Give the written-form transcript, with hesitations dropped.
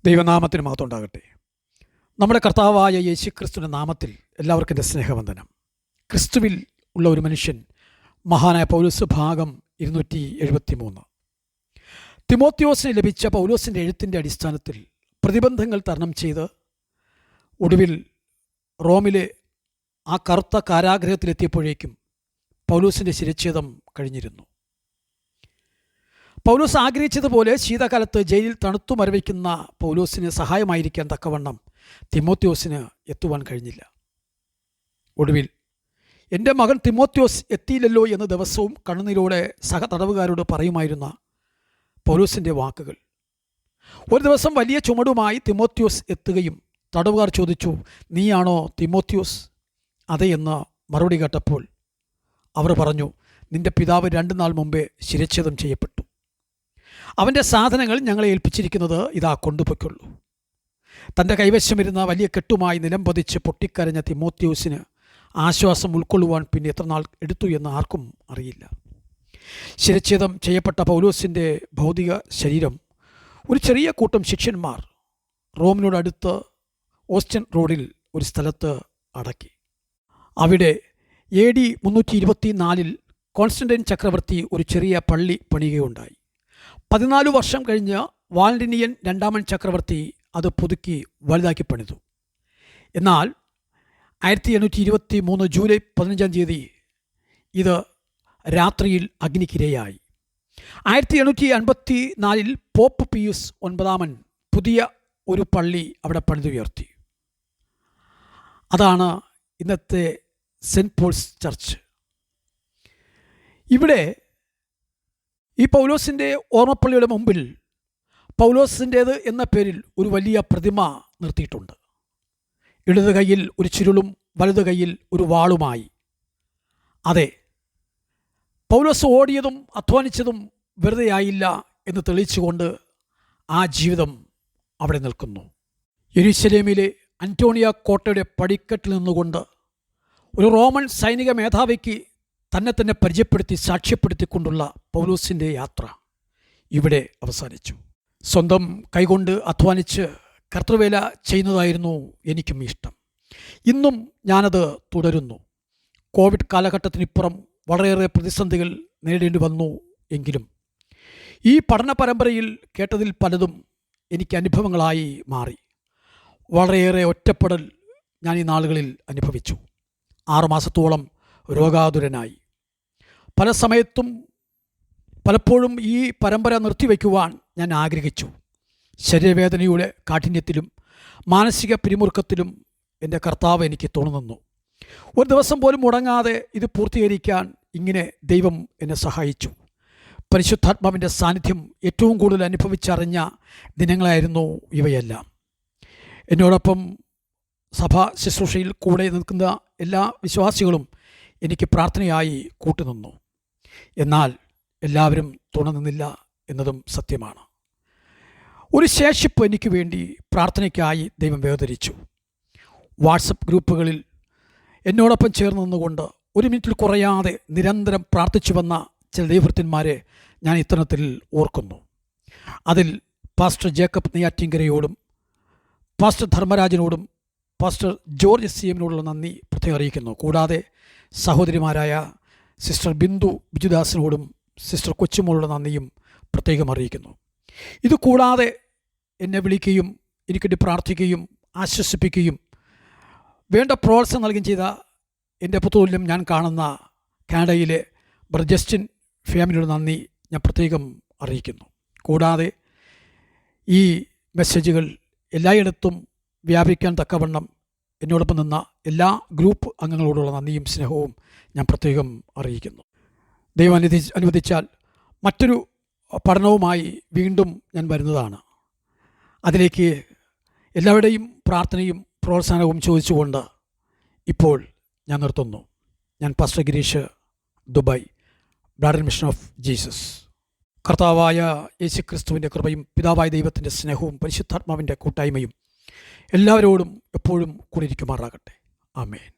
ദൈവനാമത്തിന് മഹത്വം ഉണ്ടാകട്ടെ. നമ്മുടെ കർത്താവായ യേശുക്രിസ്തുവിൻ്റെ നാമത്തിൽ എല്ലാവർക്കും എൻ്റെ സ്നേഹവന്ദനം. ക്രിസ്തുവിൽ ഉള്ള ഒരു മനുഷ്യൻ, മഹാനായ പൗലോസ്, ഭാഗം 273. തിമോത്തിയോസിന് ലഭിച്ച പൗലോസിൻ്റെ എഴുത്തിൻ്റെ അടിസ്ഥാനത്തിൽ പ്രതിബന്ധങ്ങൾ തരണം ചെയ്ത് ഒടുവിൽ റോമിലെ ആ കറുത്ത കാരാഗ്രഹത്തിലെത്തിയപ്പോഴേക്കും പൗലോസിൻ്റെ ശിരച്ഛേദം കഴിഞ്ഞിരുന്നു. പൗലോസ് ആഗ്രഹിച്ചതുപോലെ ശീതകാലത്ത് ജയിലിൽ തണുത്തു മരവിക്കുന്ന പൗലോസിന് സഹായമായിരിക്കാൻ തക്കവണ്ണം തിമോത്തിയോസിന് എത്തുവാൻ കഴിഞ്ഞില്ല. ഒടുവിൽ എൻ്റെ മകൻ തിമോത്തിയോസ് എത്തിയില്ലല്ലോ എന്ന് ദിവസവും കണ്ണുനീരോടെ സഹതടവുകാരോട് പറയുമായിരുന്ന പൗലോസിൻ്റെ വാക്കുകൾ. ഒരു ദിവസം വലിയ ചുമടുമായി തിമോത്തിയോസ് എത്തുകയും തടവുകാർ ചോദിച്ചു, നീയാണോ തിമോത്തിയോസ്? അതെ എന്ന് മറുപടി കേട്ടപ്പോൾ അവർ പറഞ്ഞു, നിന്റെ പിതാവ് 2 നാൾ മുമ്പേ ശിരച്ഛേദം ചെയ്യപ്പെട്ടു. അവൻ്റെ സാധനങ്ങൾ ഞങ്ങളെ ഏൽപ്പിച്ചിരിക്കുന്നത് ഇതാ, കൊണ്ടുപോയിക്കൊള്ളൂ. തൻ്റെ കൈവശമിരുന്ന വലിയ കെട്ടുമായി നിലം പതിച്ച് പൊട്ടിക്കരഞ്ഞ തിമോത്തിയോസിന് ആശ്വാസം ഉൾക്കൊള്ളുവാൻ പിന്നെ എത്ര നാൾ എടുത്തു എന്ന് ആർക്കും അറിയില്ല. ശിരച്ഛേദം ചെയ്യപ്പെട്ട പൗലോസിൻ്റെ ഭൗതിക ശരീരം ഒരു ചെറിയ കൂട്ടം ശിഷ്യന്മാർ റോമിനോടടുത്ത് ഓസ്റ്റൻ റോഡിൽ ഒരു സ്ഥലത്ത് അടക്കി. അവിടെ AD 324 കോൺസ്റ്റന്റൈൻ ചക്രവർത്തി ഒരു ചെറിയ പള്ളി പണിയുകയുണ്ടായി. 14 വർഷം കഴിഞ്ഞ് വാലന്റിനിയൻ 2ാമൻ ചക്രവർത്തി അത് പുതുക്കി വലുതാക്കി പണിതു. എന്നാൽ 1823 ജൂലൈ 15-ാം തീയതി ഇത് രാത്രിയിൽ അഗ്നിക്കിരയായി. 1854 പോപ്പ് പിയൂസ് 9 പുതിയ ഒരു പള്ളി അവിടെ പണിതുയർത്തി. അതാണ് ഇന്നത്തെ സെൻറ്റ് പോൾസ് ചർച്ച്. ഇവിടെ ഈ പൗലോസിൻ്റെ ഓർമ്മപ്പള്ളിയുടെ മുമ്പിൽ പൗലോസിൻ്റേത് എന്ന പേരിൽ ഒരു വലിയ പ്രതിമ നിർത്തിയിട്ടുണ്ട്. ഇടത് കൈയിൽ ഒരു ചുരുളും വലത് കൈയിൽ ഒരു വാളുമായി. അതെ, പൗലോസ് ഓടിയതും അധ്വാനിച്ചതും വെറുതെയായില്ല എന്ന് തെളിയിച്ചുകൊണ്ട് ആ ജീവിതം അവിടെ നിൽക്കുന്നു. യെരുശലേമിലെ അന്റോണിയ കോട്ടയുടെ പടിക്കെട്ടിൽ നിന്നുകൊണ്ട് ഒരു റോമൻ സൈനിക മേധാവിക്ക് തന്നെ പരിചയപ്പെടുത്തി സാക്ഷ്യപ്പെടുത്തിക്കൊണ്ടുള്ള പൗലോസിൻ്റെ യാത്ര ഇവിടെ അവസാനിച്ചു. സ്വന്തം കൈകൊണ്ട് അധ്വാനിച്ച് കർത്തൃവേല ചെയ്യുന്നതായിരുന്നു എനിക്കും ഇഷ്ടം. ഇന്നും ഞാനത് തുടരുന്നു. കോവിഡ് കാലഘട്ടത്തിനിപ്പുറം വളരെയേറെ പ്രതിസന്ധികൾ നേരിടേണ്ടി വന്നു. എങ്കിലും ഈ പഠന പരമ്പരയിൽ കേട്ടതിൽ പലതും എനിക്ക് അനുഭവങ്ങളായി മാറി. വളരെയേറെ ഒറ്റപ്പെടൽ ഞാൻ ഈ നാളുകളിൽ അനുഭവിച്ചു. 6 മാസത്തോളം രോഗാതുരനായി. പല സമയത്തും പലപ്പോഴും ഈ പരമ്പര നിർത്തിവെക്കുവാൻ ഞാൻ ആഗ്രഹിച്ചു. ശരീരവേദനയുടെ കാഠിന്യത്തിലും മാനസിക പിരിമുറുക്കത്തിലും എൻ്റെ കർത്താവ് എനിക്ക് തുണനിന്നു. ഒരു ദിവസം പോലും മുടങ്ങാതെ ഇത് പൂർത്തീകരിക്കാൻ ഇങ്ങനെ ദൈവം എന്നെ സഹായിച്ചു. പരിശുദ്ധാത്മാവിൻ്റെ സാന്നിധ്യം ഏറ്റവും കൂടുതൽ അനുഭവിച്ചറിഞ്ഞ ദിനങ്ങളായിരുന്നു ഇവയെല്ലാം. എന്നോടൊപ്പം സഭാ ശുശ്രൂഷയിൽ കൂടെ നിൽക്കുന്ന എല്ലാ വിശ്വാസികളും എനിക്ക് പ്രാർത്ഥനയായി കൂട്ടുനിന്നു. എന്നാൽ എല്ലാവരും തുണനിന്നില്ല എന്നതും സത്യമാണ്. ഒരു ശേഷിപ്പ് എനിക്ക് വേണ്ടി പ്രാർത്ഥനയ്ക്കായി ദൈവം വേർതിരിച്ചു. വാട്സപ്പ് ഗ്രൂപ്പുകളിൽ എന്നോടൊപ്പം ചേർന്ന് നിന്നുകൊണ്ട് 1 മിനിറ്റിൽ കുറയാതെ നിരന്തരം പ്രാർത്ഥിച്ചു വന്ന ചില ദൈവഭൃത്യന്മാരെ ഞാൻ ഇത്തരത്തിൽ ഓർക്കുന്നു. അതിൽ പാസ്റ്റർ ജേക്കബ് നെയ്യാറ്റിങ്കരയോടും പാസ്റ്റർ ധർമ്മരാജനോടും പാസ്റ്റർ ജോർജ് CM-നോടുള്ള നന്ദി പ്രത്യേകം അറിയിക്കുന്നു. കൂടാതെ സഹോദരിമാരായ സിസ്റ്റർ ബിന്ദു ബിജുദാസിനോടും സിസ്റ്റർ കൊച്ചുമോളുടെ നന്ദിയും പ്രത്യേകം അറിയിക്കുന്നു. ഇതുകൂടാതെ എന്നെ വിളിക്കുകയും എനിക്കിട്ട് പ്രാർത്ഥിക്കുകയും ആശ്വസിപ്പിക്കുകയും വേണ്ട പ്രോത്സാഹനം നൽകുകയും ചെയ്ത എൻ്റെ പുത്രതുല്യം ഞാൻ കാണുന്ന കാനഡയിലെ ബ്രദർ ജസ്റ്റിൻ ഫാമിലിയുടെ നന്ദി ഞാൻ പ്രത്യേകം അറിയിക്കുന്നു. കൂടാതെ ഈ മെസ്സേജുകൾ എല്ലായിടത്തും വ്യാപിക്കാൻ തക്കവണ്ണം എന്നോടൊപ്പം നിന്ന എല്ലാ ഗ്രൂപ്പ് അംഗങ്ങളോടുള്ള നന്ദിയും സ്നേഹവും ഞാൻ പ്രത്യേകം അറിയിക്കുന്നു. ദൈവം അനുവദിച്ചാൽ മറ്റൊരു പഠനവുമായി വീണ്ടും ഞാൻ വരുന്നതാണ്. അതിലേക്ക് എല്ലാവരുടെയും പ്രാർത്ഥനയും പ്രോത്സാഹനവും ചോദിച്ചുകൊണ്ട് ഇപ്പോൾ ഞാൻ നിർത്തുന്നു. ഞാൻ pastor Girish, Dubai, Braden mission of Jesus. കർത്താവായ യേശുക്രിസ്തുവിൻ്റെ കൃപയും പിതാവായ ദൈവത്തിൻ്റെ സ്നേഹവും പരിശുദ്ധാത്മാവിൻ്റെ കൂട്ടായ്മയും എല്ലാവരോടും എപ്പോഴും കൂടിയിരിക്കുമാറാകട്ടെ. ആമേൻ.